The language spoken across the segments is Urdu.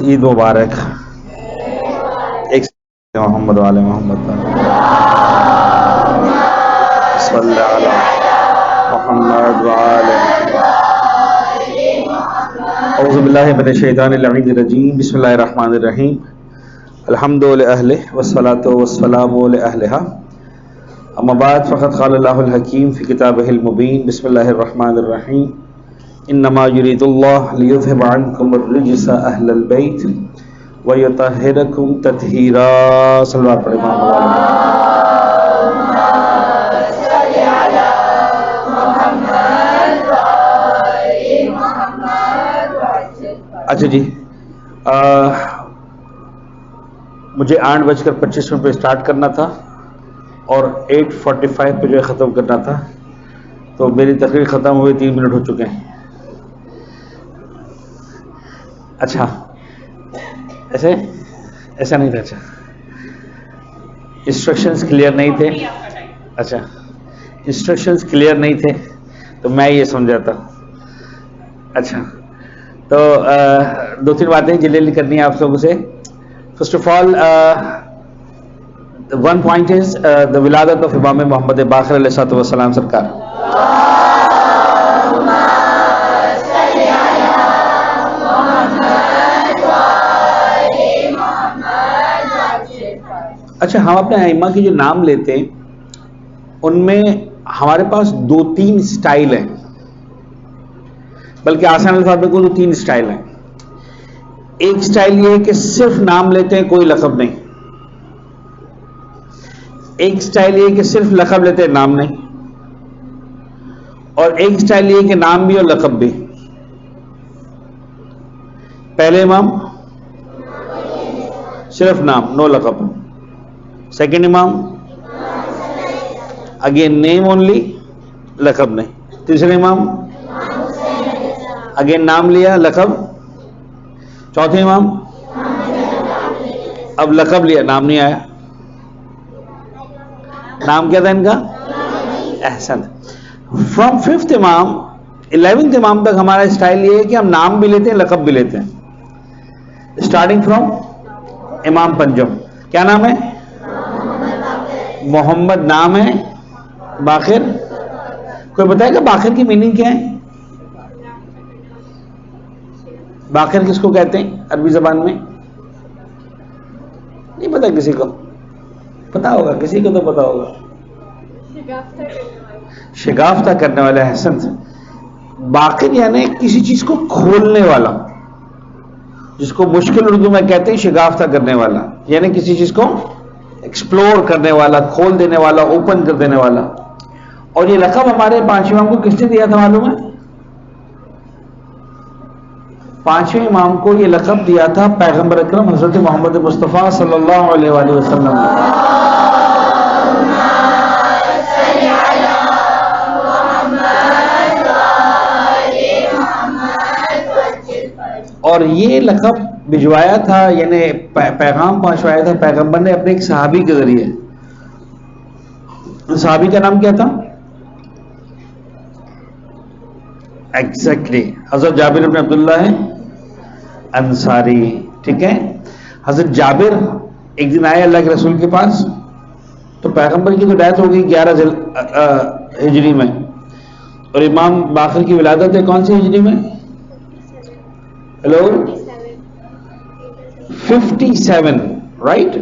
عید مبارک. ایک محمد والے محمد صلی اللہ علیہ محمد وعلى اعوذ باللہ من الشیطان اللعین الرجیم. بسم اللہ الرحمن الرحیم. الحمد للہ والصلاۃ والسلام لأہلہا. اما بعد فقد قال اللہ الحکیم فی کتابہ المبین. بسم اللہ الرحمن الرحیم. انما یرید اللہ لیذھب عنکم الرجس اہل البیت ویطہرکم تطہیرا. صلی اللہ علیہ وسلم. اچھا جی، مجھے 8:25 پہ اسٹارٹ کرنا تھا اور 8:45 پہ جو ہے ختم کرنا تھا، تو میری تقریر ختم ہوئے 3 منٹ ہو چکے ہیں. اچھا ایسا نہیں تھا. اچھا انسٹرکشنز کلیئر نہیں تھے. اچھا انسٹرکشنز کلیئر نہیں تھے تو میں یہ سمجھا تھا. اچھا تو 2-3 باتیں جلدی کرنی ہے آپ لوگوں سے. First of all one point is the ولادت آف امام محمد باقر علیہ السلام سرکار. اچھا ہم اپنے ائمہ کے جو نام لیتے ہیں ان میں ہمارے پاس 2-3 سٹائل ہیں، بلکہ آسان الفاظ میں کوئی 3 سٹائل ہیں. ایک سٹائل یہ ہے کہ صرف نام لیتے ہیں، کوئی لقب نہیں. ایک سٹائل یہ ہے کہ صرف لقب لیتے ہیں، نام نہیں. اور ایک سٹائل یہ ہے کہ نام بھی اور لقب بھی. پہلے امام صرف نام، نو لقب. سیکنڈ امام اگین نیم اونلی، لقب نہیں. تیسرے امام اگین نام لیا، لقب. چوتھے امام اب لقب لیا، نام نہیں آیا. نام کیا تھا ان کا؟ احسن. فرام 5th امام 11th امام تک ہمارا اسٹائل یہ ہے کہ ہم نام بھی لیتے ہیں، لقب بھی لیتے ہیں. اسٹارٹنگ فرام امام پنجم. کیا نام ہے؟ محمد نام ہے، باقر. کوئی بتائے گا باقر کی میننگ کیا ہے؟ باقر کس کو کہتے ہیں عربی زبان میں؟ نہیں پتا کسی کو؟ پتا ہوگا کسی کو، تو پتا ہوگا. شگافتہ کرنے والا. حسن. باقر یعنی کسی چیز کو کھولنے والا، جس کو مشکل اردو میں کہتے ہیں شگافتہ کرنے والا، یعنی کسی چیز کو ایکسپلور کرنے والا، کھول دینے والا، اوپن کر دینے والا. اور یہ لقب ہمارے 5ویں امام کو کس نے دیا تھا معلوم ہے؟ 5ویں امام کو یہ لقب دیا تھا پیغمبر اکرم حضرت محمد مصطفیٰ صلی اللہ علیہ وآلہ وسلم. اور یہ لقب بھجوایا تھا، یعنی پیغام پہنچوایا تھا پیغمبر نے اپنے ایک صحابی کے ذریعے. صحابی کا نام کیا تھا؟ ایگزیکٹلی حضرت جابر بن عبداللہ ہے انصاری. ٹھیک ہے. حضرت جابر ایک دن آئے اللہ کے رسول کے پاس، تو پیغمبر کی تو ڈیتھ ہو گئی 11 ہجری میں، اور امام باقر کی ولادت ہے کون سی ہجری میں؟ Hello 57 right.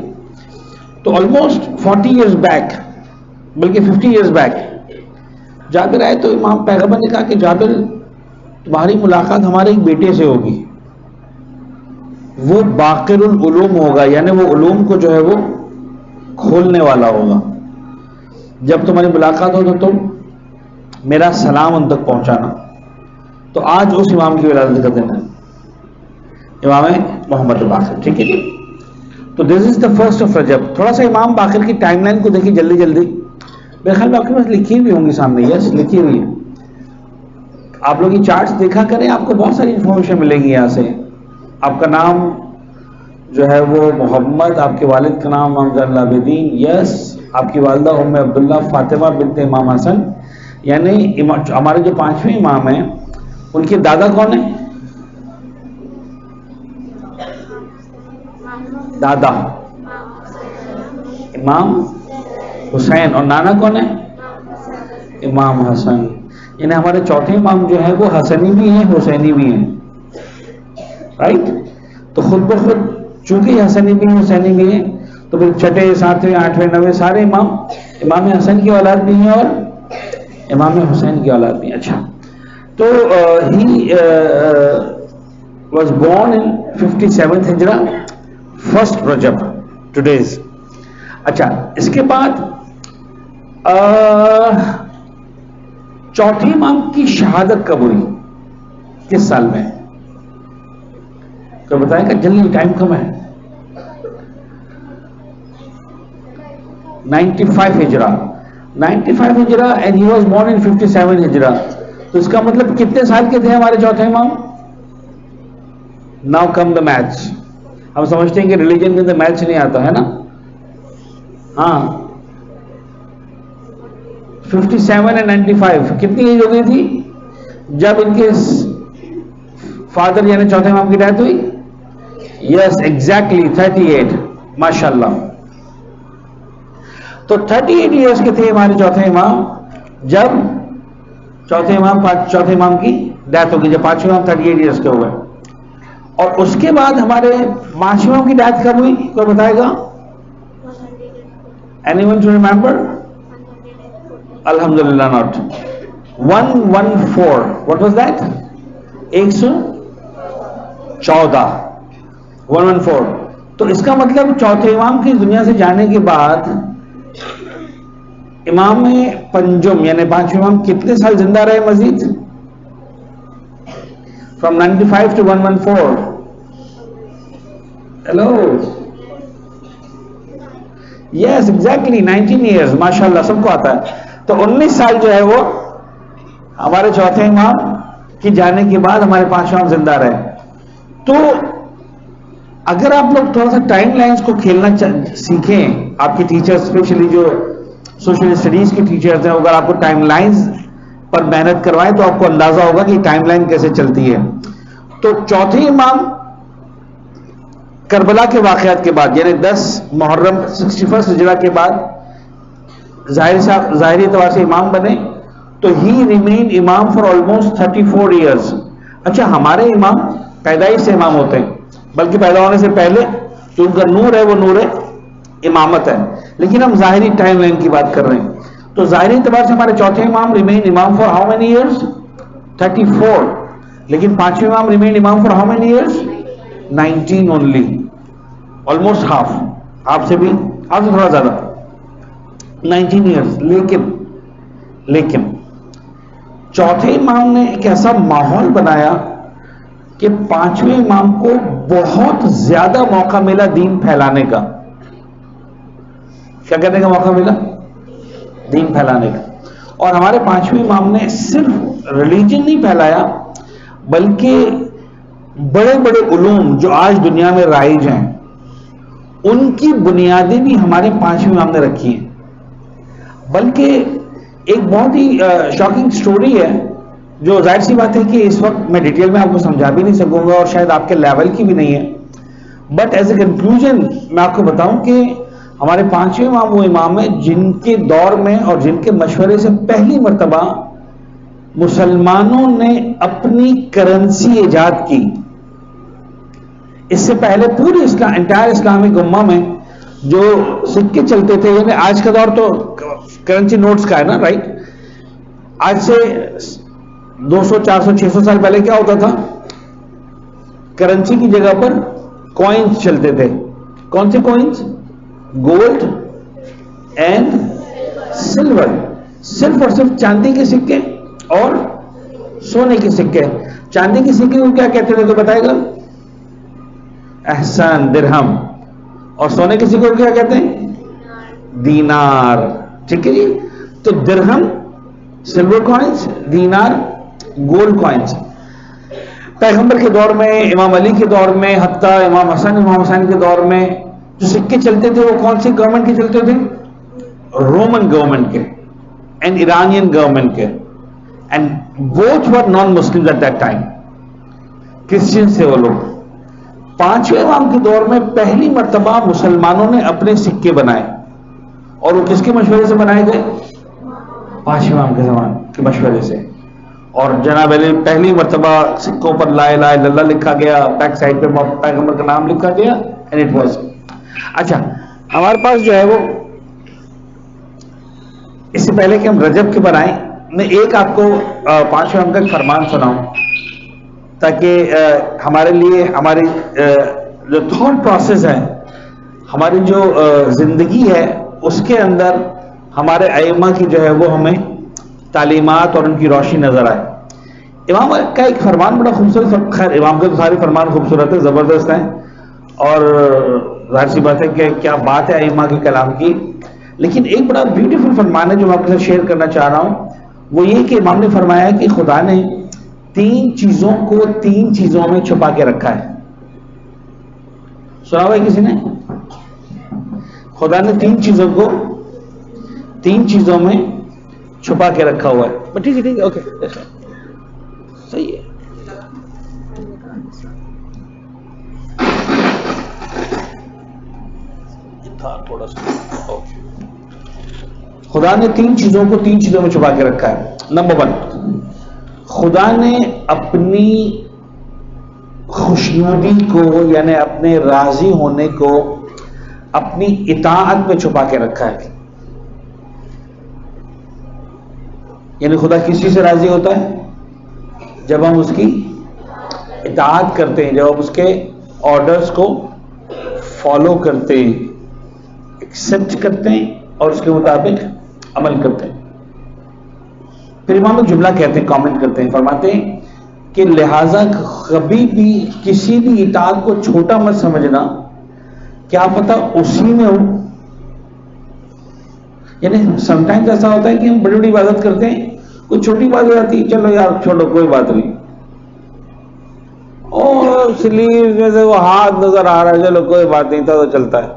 تو آلموسٹ 40 ایئرز بیک، بلکہ 50 ایئرز بیک جابر آئے. تو امام پیغمبر نے کہا کہ جابر تمہاری ملاقات ہمارے ایک بیٹے سے ہوگی، وہ باقر العلوم ہوگا، یعنی وہ علوم کو جو ہے وہ کھولنے والا ہوگا. جب تمہاری ملاقات ہو تو تم میرا سلام ان تک پہنچانا. تو آج اس امام کی ولادت کا دن ہے، امام محمد باقر. ٹھیک ہے جی. تو دس از دا 1st of رجب. تھوڑا سا امام باقر کی ٹائم لائن کو دیکھیے جلدی جلدی. میرے خیال میں آپ کے پاس لکھی ہوئی ہوں گی سامنے. یس لکھی ہوئی ہے. آپ لوگ یہ چارٹس دیکھا کریں، آپ کو بہت ساری انفارمیشن ملے گی یہاں سے. آپ کا نام جو ہے وہ محمد، آپ کے والد کا نام محمد العابدین. یس. آپ کی والدہ ام عبداللہ فاطمہ بنت امام حسن یعنی ہمارے جو 5ویں امام ہیں ان کے دادا کون ہیں؟ دادا امام حسین، اور نانا کون ہے؟ امام حسن. یعنی ہمارے چوتھے امام جو ہیں وہ حسنی بھی ہیں حسینی بھی ہیں، رائٹ؟ تو خود بخود چونکہ حسنی بھی ہیں حسینی بھی ہیں تو پھر 6، 7، 8، 9 سارے امام امام حسن کی اولاد بھی ہیں اور امام حسین کی اولاد بھی ہیں. اچھا، تو ہی واز بورن ان 57 ہجرہ 1 رجب ٹوڈیز. اچھا، اس کے بعد چوتھے امام کی شہادت کب ہوئی؟ کس سال میں؟ تو بتائیں گا جلدی، ٹائم کم ہے. 95 ہجرہ 95 ہجرہ and he was born in 57 ہجرہ. تو اس کا مطلب کتنے سال کے تھے ہمارے چوتھے امام؟ ناؤ کم دا میتھس. ہم سمجھتے ہیں کہ ریلیجن کے اندر میتھس نہیں آتا ہے نا. ہاں، 57 and 95 کتنی ایج ہو گئی تھی جب ان کے فادر یعنی چوتھے امام کی ڈیتھ ہوئی؟ Yes exactly 38. ماشاء اللہ. تو 38 ایئرس کے تھے ہمارے چوتھے امام جب چوتھے امام کی ڈیتھ ہو گئی، جب 5ویں امام 38 ایئرس کے ہوئے. اور اس کے بعد ہمارے 5ویں امام کی ڈیتھ کب ہوئی؟ کوئی بتائے گا؟ Anyone to remember? Alhamdulillah not. 114. What was that? 114. 114. تو اس کا مطلب چوتھے امام کی دنیا سے جانے کے بعد امام پنجم یعنی 5ویں امام کتنے سال زندہ رہے مزید؟ From 95 to 114. Hello. Yes, exactly 19 years. ماشاءاللہ سب کو آتا ہے. تو 19 سال جو ہے وہ ہمارے چوتھے امام کی جانے کے بعد ہمارے 5ویں امام زندہ رہے. تو اگر آپ لوگ تھوڑا سا ٹائم لائنز کو کھیلنا سیکھیں، آپ کے ٹیچرز اسپیشلی جو سوشل اسٹڈیز کے ٹیچرز ہیں، اگر آپ کو ٹائم لائنز پر محنت کروائیں تو آپ کو اندازہ ہوگا کہ ٹائم لائن کیسے چلتی ہے. تو چوتھے امام کربلا کے واقعات کے بعد یعنی 10 محرم 61 ہجرہ کے بعد ظاہری اعتبار سے امام بنے. تو ہی ریمین امام فار آلموسٹ 34 ایئرس. اچھا، ہمارے امام پیدائش سے امام ہوتے ہیں، بلکہ پیدا ہونے سے پہلے جو ان کا نور ہے وہ نور امامت ہے، لیکن ہم ظاہری ٹائم لائن کی بات کر رہے ہیں. تو ظاہری اعتبار سے ہمارے چوتھے امام ریمین امام فار ہاؤ مینی ایئرس؟ 34. لیکن 5ویں امام ریمین امام for how many years? 19 only. Almost half, آپ سے تھوڑا زیادہ 19 ایئرس. لیکن چوتھے امام نے ایک ایسا ماحول بنایا کہ 5ویں امام کو بہت زیادہ موقع ملا دین پھیلانے کا. کیا کرنے کا موقع ملا؟ دین پھیلانے کا. اور ہمارے 5ویں امام نے صرف ریلیجن نہیں پھیلایا بلکہ بڑے بڑے علوم جو آج دنیا میں رائج ہیں ان کی بنیادیں بھی ہمارے 5ویں امام نے رکھی ہیں. بلکہ ایک بہت ہی شاکنگ سٹوری ہے جو ظاہر سی بات ہے کہ اس وقت میں ڈیٹیل میں آپ کو سمجھا بھی نہیں سکوں گا اور شاید آپ کے لیول کی بھی نہیں ہے. بٹ ایز اے کنکلوژن میں آپ کو بتاؤں کہ ہمارے 5ویں امام وہ امام ہیں جن کے دور میں اور جن کے مشورے سے پہلی مرتبہ مسلمانوں نے اپنی کرنسی ایجاد کی. اس سے پہلے پوری انٹائر اسلامک امہ میں جو سکے چلتے تھے، یعنی آج کا دور تو کرنسی نوٹس کا ہے نا، رائٹ؟ آج سے 200 400 600 سال پہلے کیا ہوتا تھا؟ کرنسی کی جگہ پر کوئنز چلتے تھے. کون سے کوئنز؟ Gold and silver. صرف اور صرف چاندی کے سکے اور سونے کے سکے. چاندی کے سکے کو کیا کہتے تھے تو بتائے گا؟ احسان، درہم. اور سونے کے سکے کو کیا کہتے ہیں؟ دینار. ٹھیک ہے جی. تو درہم سلور کوئنز، دینار گولڈ کوئنز. پیغمبر کے دور میں، امام علی کے دور میں، حتیٰ امام حسین کے دور میں جو سکے چلتے تھے وہ کون سی گورنمنٹ کے چلتے تھے؟ رومن گورنمنٹ کے. اینڈ ایرانین گورنمنٹ کے, and both were non Muslim at that time, Christian سے وہ لوگ. 5ویں امام کے دور میں پہلی مرتبہ مسلمانوں نے اپنے سکے بنائے, اور وہ کس کے مشورے سے بنائے گئے؟ 5ویں امام کے زمان کے مشورے سے. اور جناب علی پہلی مرتبہ سکوں پر لا الہ الا اللہ لکھا گیا, بیک سائڈ پہ پیغمبر کا نام لکھا گیا, اینڈ اٹ واز. اچھا, ہمارے پاس جو ہے وہ, اس سے پہلے کہ ہم رجب کے بنائیں, میں ایک آپ کو 5ویں امام کا ایک فرمان سناؤں, تاکہ ہمارے لیے ہماری جو تھاٹ پروسیس ہے, ہماری جو زندگی ہے, اس کے اندر ہمارے ائمہ کی جو ہے وہ ہمیں تعلیمات اور ان کی روشنی نظر آئے. امام کا ایک فرمان بڑا خوبصورت, خیر امام کے سارے فرمان خوبصورت ہیں, زبردست ہیں, اور ظاہر سی بات ہے کہ کیا بات ہے ائمہ کے کلام کی, لیکن ایک بڑا بیوٹیفل فرمان ہے جو میں آپ کے ساتھ شیئر کرنا چاہ رہا ہوں. وہ یہ کہ امام نے فرمایا کہ خدا نے 3 چیزوں کو 3 چیزوں میں چھپا کے رکھا ہے. سنا ہوا ہے کسی نے؟ خدا نے 3 چیزوں کو 3 چیزوں میں چھپا کے رکھا ہوا ہے. ٹھیک ہے, ٹھیک ہے, اوکے, صحیح ہے. تھوڑا سا خدا نے 3 چیزوں کو 3 چیزوں میں چھپا کے رکھا ہے. نمبر 1, خدا نے اپنی خوشنودی کو, یعنی اپنے راضی ہونے کو اپنی اطاعت میں چھپا کے رکھا ہے. یعنی خدا کس چیز سے راضی ہوتا ہے؟ جب ہم اس کی اطاعت کرتے ہیں, جب ہم اس کے آرڈرز کو فالو کرتے ہیں, ایکسپٹ کرتے ہیں اور اس کے مطابق عمل کرتے ہیں. پھر امام ایک جملہ کہتے ہیں, کامنٹ کرتے ہیں, فرماتے ہیں کہ لہذا کبھی بھی کسی بھی اطاعت کو چھوٹا مت سمجھنا, کیا پتہ اسی میں ہو. یعنی سم ٹائمز ایسا ہوتا ہے کہ ہم بڑی بڑی عبادت کرتے ہیں, کوئی چھوٹی بات ہو جاتی ہے, چلو یار چھوڑو کوئی بات نہیں, اور سلیو میں سے وہ ہاتھ نظر آ رہا ہے, چلو کوئی بات نہیں تھا تو چلتا ہے.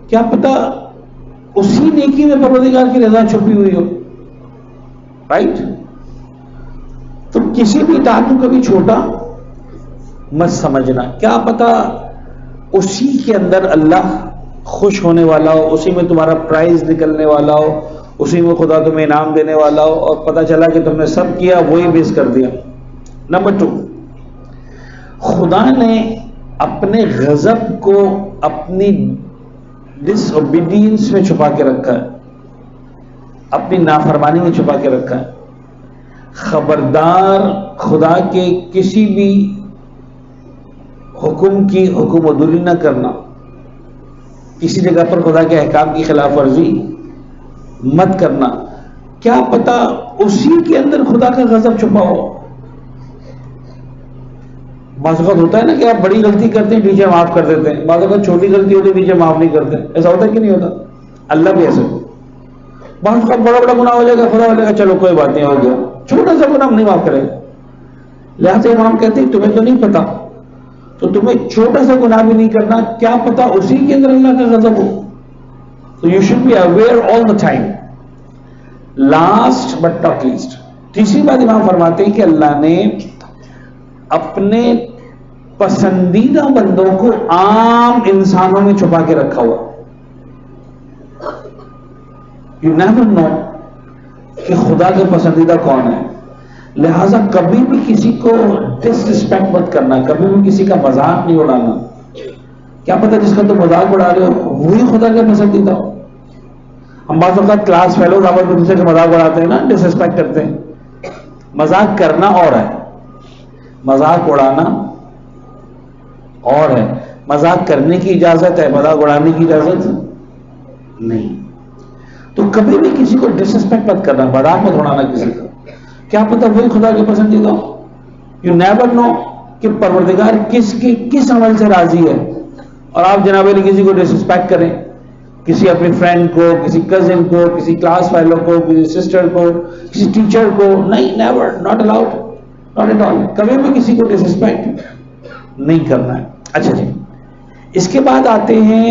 کیا پتہ اسی نیکی میں پروردگار کی رضا چھپی ہوئی ہو, رائٹ؟ تو کسی بھی اطاعت کو کبھی چھوٹا مت سمجھنا, کیا پتہ اسی کے اندر اللہ خوش ہونے والا ہو, اسی میں تمہارا پرائز نکلنے والا ہو, اسی میں خدا تمہیں انعام دینے والا ہو, اور پتہ چلا کہ تم نے سب کیا وہی بیس کر دیا. نمبر 2, خدا نے اپنے غضب کو اپنی ڈس اوبیڈینس میں چھپا کے رکھا ہے, اپنی نافرمانی میں چھپا کے رکھا ہے. خبردار, خدا کے کسی بھی حکم کی حکم عدولی نہ کرنا, کسی جگہ پر خدا کے احکام کی خلاف ورزی مت کرنا, کیا پتہ اسی کے اندر خدا کا غضب چھپا ہو. بعض اوقات ہوتا ہے نا کہ آپ بڑی غلطی کرتے ہیں ٹیچر معاف کر دیتے ہیں, بعض اوقات چھوٹی غلطی ہوتی ہے ٹیچر معاف نہیں کرتے, ایسا ہوتا ہے کہ نہیں ہوتا؟ اللہ بھی ایسے. بعض اوقات بڑا بڑا گناہ ہو جائے گا, خدا بولے گا چلو کوئی بات نہیں, ہو گیا, چھوٹا سا گناہ نہیں معاف کرے گا. لہٰذا امام کہتے ہیں تمہیں تو نہیں پتا, تو تمہیں چھوٹا سا گناہ بھی نہیں کرنا, کیا پتہ اسی کے اندر اللہ کا غضب ہو. So you should be aware all the time. Last but not least, تیسری بات امام فرماتے ہیں کہ اللہ نے اپنے پسندیدہ بندوں کو عام انسانوں میں چھپا کے رکھا ہوا. You never know کہ خدا کے پسندیدہ کون ہے. لہذا کبھی بھی کسی کو ڈس رسپیکٹ مت کرنا, کبھی بھی کسی کا مذاق نہیں اڑانا. کیا پتہ جس کا تو مذاق اڑا رہے ہو وہی خدا کا پسندیدہ ہو. ہم بعض اوقات کلاس فیلوز آپ ایک دوسرے کا مذاق اڑاتے ہیں نا, ڈس رسپیکٹ کرتے ہیں. مذاق کرنا اور ہے, مذاق اڑانا اور ہے. مذاق کرنے کی اجازت ہے, مذاق اڑانے کی اجازت نہیں. تو کبھی بھی کسی کو ڈس رسپیکٹ مت کرنا, مذاق مت اڑانا کسی کا, کیا پتہ وہی خدا کے پسندیدہ ہو. یو نیور نو کہ پروردگار کس عمل سے راضی ہے, اور آپ جناب علی کسی کو ڈس رسپیکٹ کریں, کسی اپنے فرینڈ کو, کسی کزن کو, کسی کلاس فیلو کو, کسی سسٹر کو, کسی ٹیچر کو, نہیں, never, not allowed, not at all. کبھی بھی کسی کو ڈس رسپیکٹ نہیں کرنا ہے. اچھا جی, اس کے بعد آتے ہیں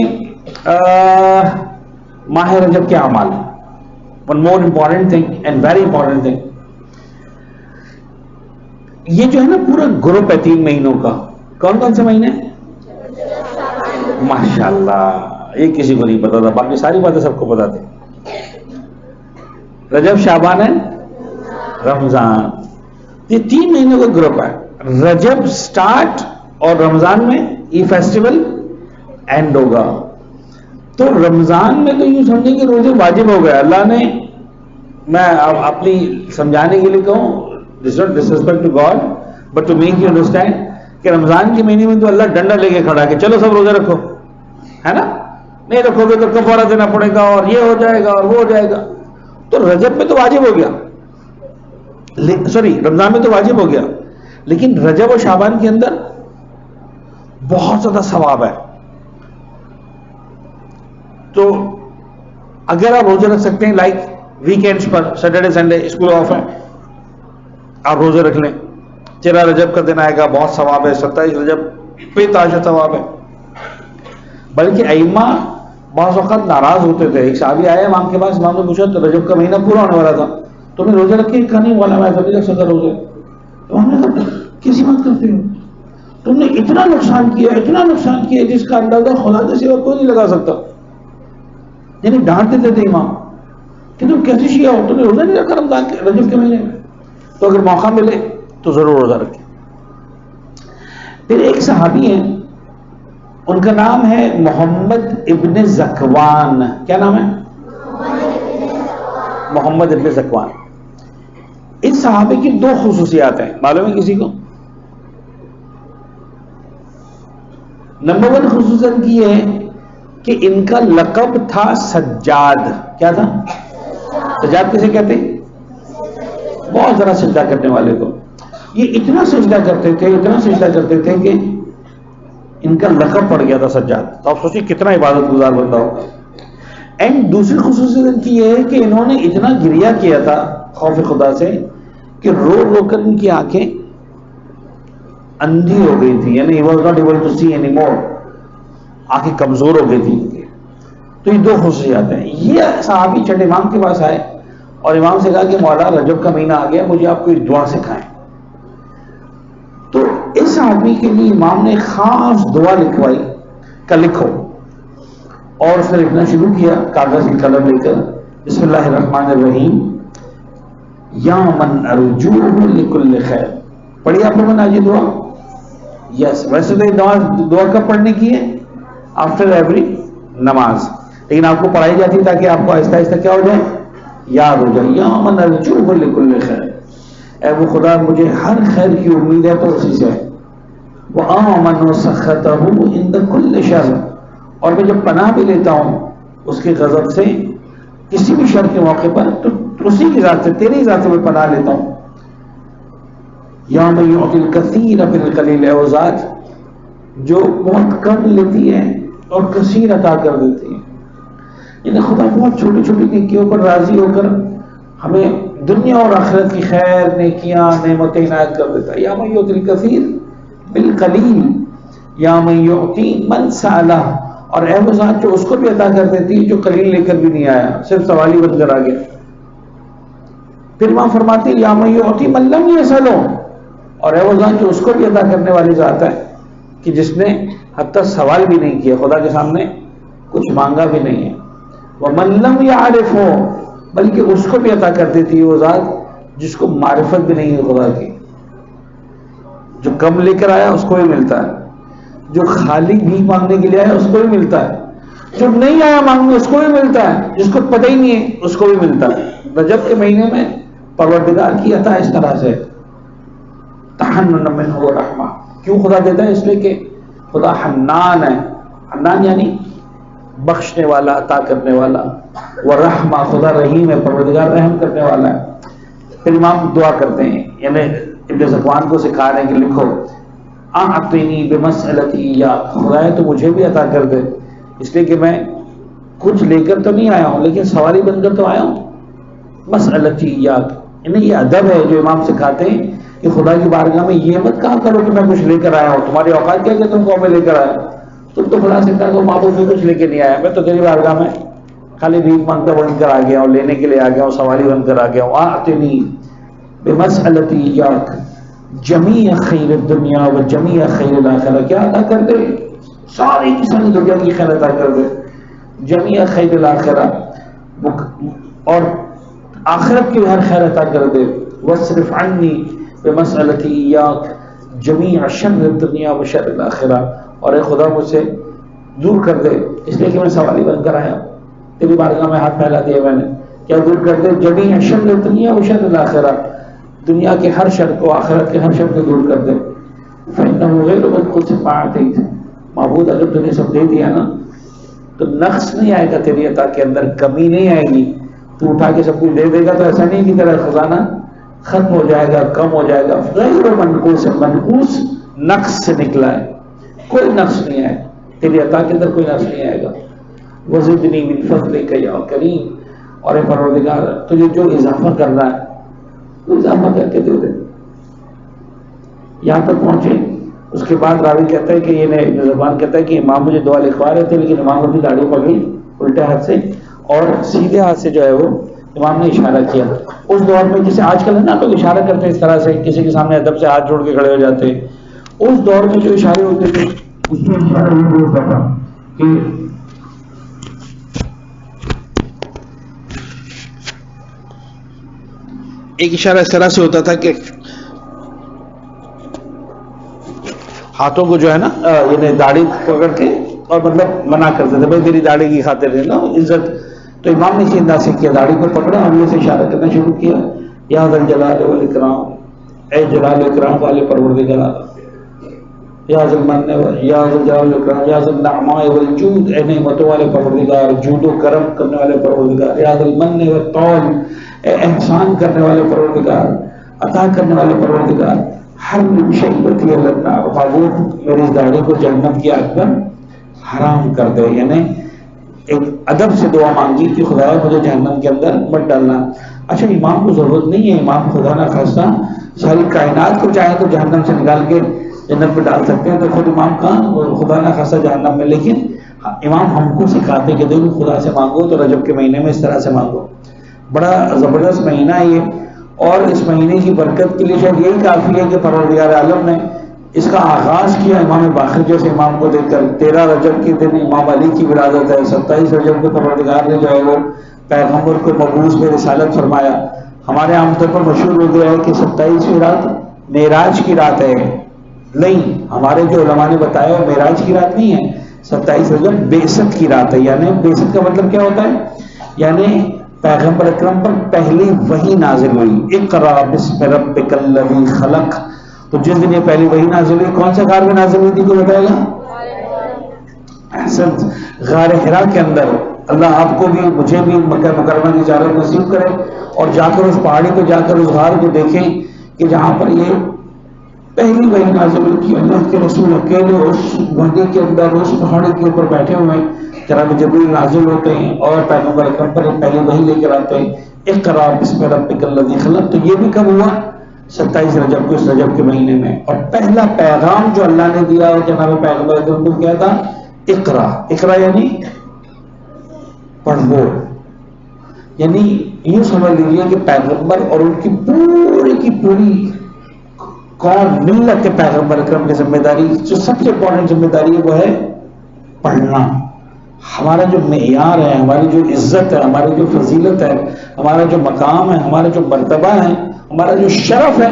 ماہ رجب کے اعمال. One more important thing and very important thing, یہ جو ہے نا پورا گروپ ہے 3 مہینوں کا، کون کون سے مہینے؟ ماشاءاللہ، یہ کسی کو نہیں پتا تھا، باقی ساری باتیں سب کو پتا تھی۔ رجب، شعبان ہے رمضان، یہ 3 مہینوں کا گروپ ہے۔ رجب سٹارٹ اور رمضان میں یہ فیسٹیول اینڈ ہوگا۔ تو رمضان میں تو یوں سمجھیں کہ روزے واجب ہو گئے اللہ نے، میں اپنی سمجھانے کے لیے کہوں، this not disrespect to God but to make you understand کہ رمضان کے مہینے میں تو اللہ ڈنڈا لے کے کھڑا کہ چلو سب روزے رکھو، ہے نا، نہیں رکھو گے تو کفارہ دینا پڑے گا اور یہ ہو جائے گا اور وہ ہو جائے گا۔ تو رجب میں تو واجب ہو گیا، سوری رمضان میں تو واجب ہو گیا، لیکن رجب اور شعبان کے اندر بہت زیادہ ثواب ہے۔ تو اگر آپ روزے رکھ سکتے ہیں like weekends per, Saturday Sunday school of ہے، آپ روزے رکھ لیں، 13 رجب کا دن آئے گا، بہت ثواب ہے، 27 رجب پہ تاشا ثواب ہے۔ بلکہ ائمہ بعض وقت ناراض ہوتے تھے، ایک صحابی آیا امام کے پاس، امام نے پوچھا تو رجب کا مہینہ پورا ہونے والا تھا، تم نے روزے رکھے؟ کہا نہیں والا، میں کبھی رکھ سکتا روزے۔ امام نے کہا کیسی بات کرتے ہو، تم نے اتنا نقصان کیا، اتنا نقصان کیا جس کا اندازہ خدا کے سوا کوئی نہیں لگا سکتا، یعنی ڈانٹ دیتے تھے امام کہ تم کیسے شیعہ ہو، تم نے روزہ نہیں رکھا رمضان کے رجب کے مہینے میں، تو اگر موقع ملے تو ضرور روزہ رکھیں۔ پھر ایک صحابی ہیں، ان کا نام ہے محمد ابن زکوان، کیا نام ہے؟ محمد ابن زکوان۔ اس صحابی کی 2 خصوصیات ہیں، معلوم ہے کسی کو؟ نمبر 1 خصوصیت کی ہے کہ ان کا لقب تھا سجاد، کیا تھا؟ سجاد کسے کہتے ہیں؟ بہت ذرا سجدہ کرنے والے کو، یہ اتنا سجدہ کرتے تھے، اتنا سجدہ کرتے تھے کہ ان کا لقب پڑ گیا تھا سجاد۔ تو آپ سوچیں کتنا عبادت گزار بندہ ہوگا۔ اینڈ دوسری خصوصیت ان کی یہ ہے کہ انہوں نے اتنا گریہ کیا تھا خوف خدا سے کہ رو رو کر ان کی آنکھیں اندھی ہو گئی تھی، یعنی he was not able to see anymore، آنکھیں کمزور ہو گئی تھی ان کی۔ تو یہ 2 خصوصیات ہیں۔ یہ صحابی چٹ امام کے پاس آئے اور امام سے کہا کہ مولا رجب کا مہینہ آ گیا، مجھے آپ کوئی دعا سکھائیں۔ تو اس آدمی کے لیے امام نے خاص دعا لکھوائی کہ لکھو، اور پھر لکھنا شروع کیا کاغذ کی قلم لے کر، بسم اللہ الرحمن الرحیم، یا من ارجوہ لکل خیر۔ پڑھی آپ لوگوں نے آج یہ دعا؟ یس، ویسے تو یہ دعا کب پڑھنے کی ہے؟ آفٹر ایوری نماز، لیکن آپ کو پڑھائی جاتی تاکہ آپ کو آہستہ آہستہ کیا ہو جائے، یاد ہو جائے۔ یا من ارجوہ لکل خیر، اے وہ خدا مجھے ہر خیر کی امید ہے تو اسی سے ہے۔ وآمن سخطہ عند کل شر، اور میں جب پناہ بھی لیتا ہوں اس کے غضب سے کسی بھی شر کے موقع پر تو اسی کی ذات سے، تیری ذات سے میں پناہ لیتا ہوں۔ یا من یعطی الکثیر بالقلیل، اے وہ ذات جو بہت کم لیتی ہے اور کثیر عطا کر دیتی ہے، یعنی خدا بہت چھوٹی چھوٹی نیکیوں پر راضی ہو کر ہمیں دنیا اور آخرت کی خیر، نیکیاں، نعمتیں عنایت کر دیتا ہے۔ یا من یعطی الکثیر بالقلیل یا من یعطی من سالہ، اور اے وہ ذات جو اس کو بھی عطا کر دیتی جو قلیل لے کر بھی نہیں آیا، صرف سوالی بن کر آ گیا۔ پھر وہاں فرماتے ہیں یا من یعطی من لم یسألہ، اور اے وہ ذات جو اس کو بھی عطا کرنے والی ذات ہے کہ جس نے حتیٰ سوال بھی نہیں کیا، خدا کے سامنے کچھ مانگا بھی نہیں ہے۔ ومن لم یعرفہ، بلکہ اس کو بھی عطا کر دیتی ہے وہ ذات جس کو معرفت بھی نہیں ہے خدا کی، جو کم لے کر آیا اس کو بھی ملتا ہے، جو خالی بھی مانگنے کے لیے آیا اس کو بھی ملتا ہے، جو نہیں آیا مانگنے اس کو بھی ملتا ہے، جس کو پتہ ہی نہیں ہے اس کو بھی ملتا ہے۔ رجب کے مہینے میں پروردگار کی عطا اس طرح سے تحنن منہ ورحمہ، کیوں خدا دیتا ہے؟ اس لیے کہ خدا حنان ہے، حنان یعنی بخشنے والا، عطا کرنے والا، ورحمہ خدا رحیم ہے، پروردگار رحم کرنے والا ہے۔ پھر امام دعا کرتے ہیں، یعنی ابن زکوان کو سکھا رہے ہیں کہ لکھو اعطنی بمسألتی ایاک، خدایا تو مجھے بھی عطا کر دے، اس لیے کہ میں کچھ لے کر تو نہیں آیا ہوں لیکن سواری بن کر تو آیا ہوں۔ مسألتی ایاک، یعنی یہ ادب ہے جو امام سکھاتے ہیں کہ خدا کی بارگاہ میں یہ مت کہا کرو کہ میں کچھ لے کر آیا ہوں، تمہاری اوقات کیا کہ تم کو میں لے کر آیا، تم تو خدا سے کہا کہ معبود میں کچھ لے کے نہیں آیا، میں تو تیری بارگاہ میں خالی بھیک مانگتا بن کر آ گیا ہوں، لینے کے لیے آ گیا ہوں، سوالی بن کر آ گیا ہوں. آتنی بمسألتی ایاک جمیع خیر الدنیا و جمیع خیر الاخرہ. کیا عطا کر دے؟ ساری کی ساری دنیا کی خیر عطا کر دے، جمیع خیر الاخرہ، اور آخرت کی ہر خیر عطا کر دے. واصرف عنی بمسألتی ایاک جمیع شر الدنیا و شر الاخرہ. اور اے خدا مجھ سے دور کر دے، اس لیے کہ میں سوالی بن کر آیا، تیری بارگاہ میں ہاتھ پھیلا دیا میں نے، کیا دور کر دے؟ جمیع شر الدنیا و شر الاخرہ، دنیا کے ہر شر کو، آخرت کے ہر شر کو دور کر دے. فإنه غیر منقوص ما أعطيت. معبود اگر تم نے سب دے دیا نا تو نقص نہیں آئے گا تیری عطا کے اندر، کمی نہیں آئے گی. تو اٹھا کے سب کچھ دے دے گا تو ایسا نہیں کہ تیرا خزانہ ختم ہو جائے گا، کم ہو جائے گا. غیر منقوص، منقوص نقص سے نکلا ہے، کوئی نقص نہیں آئے تیری عطا کے اندر، کوئی نقص نہیں آئے گا. وزدنی من فضلک یا کریم. اور اے پروردگار تجھے جو اضافہ کرنا ہے وہ اضافہ کر کے دے دے. یہاں تک پہنچے. اس کے بعد راوی کہتا ہے کہ یہ زبان کہتا ہے کہ امام مجھے دعا لکھوا رہے تھے، لیکن امام اپنی داڑھی پکڑی الٹے ہاتھ سے اور سیدھے ہاتھ سے جو ہے وہ امام نے اشارہ کیا. اس دور میں جسے آج کل ہے نا لوگ اشارہ کرتے ہیں اس طرح سے، کسی کے سامنے ادب سے ہاتھ جوڑ کے کھڑے ہو جاتے ہیں، اس دور میں جو اشارے ہوتے تھے اس میں اشارہ یہ ہوتا تھا کہ ایک اشارہ اس طرح سے ہوتا تھا کہ ہاتھوں کو جو ہے نا یعنی داڑھی پکڑ کے اور مطلب منع کرتے تھے، بھائی تیری داڑھی کی خاطر ہے نا عزت. تو امام نے اسی انداز سے کیا، داڑھی کو پکڑا اور یہ سے اشارہ کرنا شروع کیا. یا ذا الجلال والاکرام، اے جلال و اکرام والے پروردگار، یا ذا المن، یا ذا الجلال والاکرام، یا ذا النعماء والجود، اے نعمتوں والے پروردگار، جود و کرم کرنے والے پروردگار. یا ذا المن والطول، اے احسان کرنے والے پروردگار، عطا کرنے والے پروردگار. حرم شیبتی النار، معبود میری اس داڑھی کو جہنم کی آگ پر حرام کر دے. یعنی ایک ادب سے دعا مانگی کہ خدایا مجھے جہنم کے اندر مت ڈالنا. اچھا امام کو ضرورت نہیں ہے، امام خدا نہ خواستہ ساری کائنات کو چاہے تو جہنم سے نکال کے جنت میں ڈال سکتے ہیں، تو خود امام کا خدا نہ خواستہ جہنم میں. لیکن امام ہم کو سکھاتے کہ دیکھو خدا سے مانگو تو رجب کے مہینے میں اس طرح سے مانگو. بڑا زبردست مہینہ ہے یہ، اور اس مہینے کی برکت کے لیے شاید یہی کافی ہے کہ پروردگار عالم نے اس کا آغاز کیا امام باقر جیسے امام کو دیکھ کر. 13 رجب کے دن امام علی کی ولادت ہے، 27 رجب کو پروردگار نے جو ہے وہ پیغمبر کو مبعوث میں رسالت فرمایا. ہمارے عام طور پر مشہور ہو گیا ہے کہ 27ویں رات معراج کی رات ہے. نہیں، ہمارے جو علماء نے بتایا وہ معراج کی رات نہیں ہے، 27 رجب بعثت کی رات ہے. یعنی بعثت کا مطلب کیا ہوتا ہے؟ یعنی پیغمبر اکرم پر پہلی وحی نازل ہوئی. اقرا بسم ربک الذی خلق. تو جس دن یہ پہلی وحی نازل ہوئی کون سے غار میں نازل ہوئی تھی، کو بتائے گا؟ احسن، غار حرا کے اندر. اللہ آپ کو بھی مجھے بھی مکہ مکرمہ کی زیارت نصیب کرے اور جا کر اس پہاڑی پہ جا کر اس غار کو دیکھیں کہ جہاں پر یہ پہلی وحی نازل ہوئی تھی. اللہ کے رسول اکیلے اس وادی کے اندر اس پہاڑی کے اوپر بیٹھے ہوئے ہیں، جناب جبریل نازل ہوتے ہیں اور پیغمبر اکرم پر پہلی وحی لے کر آتے ہیں. اقرا بسم ربک الذی خلق. تو یہ بھی کب ہوا؟ 27 رجب کو، اس رجب کے مہینے میں. اور پہلا پیغام جو اللہ نے دیا جناب پیغمبر اکرم کو کیا تھا؟ اقرا. اقرا یعنی پڑھو. یعنی یہ سمجھ لیجیے کہ پیغمبر اور ان کی پوری قوم ملت کے پیغمبر اکرم کی ذمہ داری، جو سب سے امپورٹنٹ ذمہ داری ہے وہ ہے پڑھنا. ہمارا جو معیار ہے، ہماری جو عزت ہے، ہماری جو فضیلت ہے، ہمارا جو مقام ہے، ہمارا جو مرتبہ ہے، ہمارا جو شرف ہے،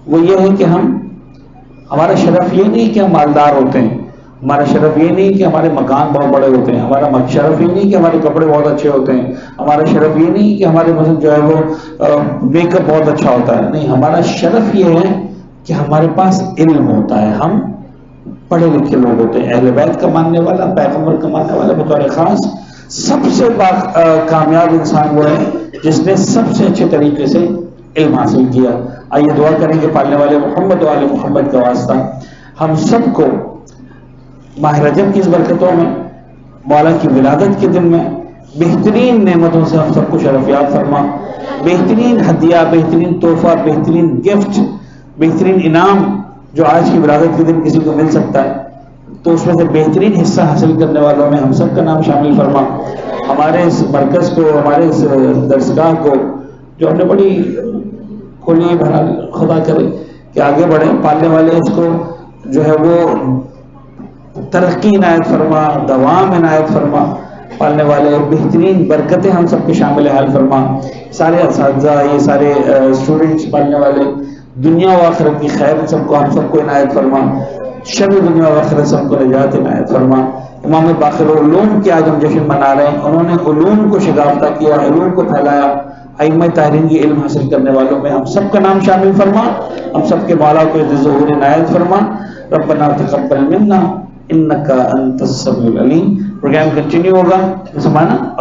وہ یہ ہے کہ ہمارا شرف یہ نہیں کہ ہم مالدار ہوتے ہیں، ہمارا شرف یہ نہیں کہ ہمارے مکان بہت بڑے ہوتے ہیں، ہمارا شرف یہ نہیں کہ ہمارے کپڑے بہت اچھے ہوتے ہیں، ہمارا شرف یہ نہیں کہ ہمارے مثلا جو ہے وہ میک اپ بہت اچھا ہوتا ہے. نہیں، ہمارا شرف یہ ہے کہ ہمارے پاس علم ہوتا ہے، ہم پڑھے لکھے لوگ ہوتے ہیں. اہل بیت کا ماننے والا، پیغمبر کا ماننے والا بطور خاص سب سے کامیاب انسان وہ ہے جس نے سب سے اچھے طریقے سے علم حاصل کیا. آئیے دعا کریں کہ پالنے والے محمد و آل محمد کا واسطہ ہم سب کو ماہ رجب کی اس برکتوں میں، مولا کی ولادت کے دن میں بہترین نعمتوں سے ہم سب کو شرفیاب فرما. بہترین ہدیہ، بہترین تحفہ، بہترین گفٹ، بہترین انعام جو آج کی ولادت کے دن کسی کو مل سکتا ہے، تو اس میں سے بہترین حصہ حاصل کرنے والوں میں ہم سب کا نام شامل فرما. ہمارے اس مرکز کو، ہمارے اس درسگاہ کو جو ہم نے بڑی کھولی بہرحال خدا کرے کہ آگے بڑھیں، پالنے والے اس کو جو ہے وہ ترقی عنایت فرما، دوام عنایت فرما، پالنے والے بہترین برکتیں ہم سب کے شامل حال فرما، سارے اساتذہ، یہ سارے اسٹوڈنٹس، پالنے والے، دنیا و آخرت کی خیر سب کو، ہم سب کو عنایت فرما، شر دنیا و آخرت سب کو نجات عنایت فرما۔ امام باقر العلوم کے آج ہم جشن منا رہے ہیں، انہوں نے علوم کو شگافتہ کیا، علوم کو پھیلایا، ائمہ طاہرین کی علم حاصل کرنے والوں میں ہم سب کا نام شامل فرما، ہم سب کے مولا کو عز ظہور عنایت فرما۔ ربنا تقبل منا انک انت السمیع العلیم۔ پروگرام کنٹینیو ہوگا، سمانا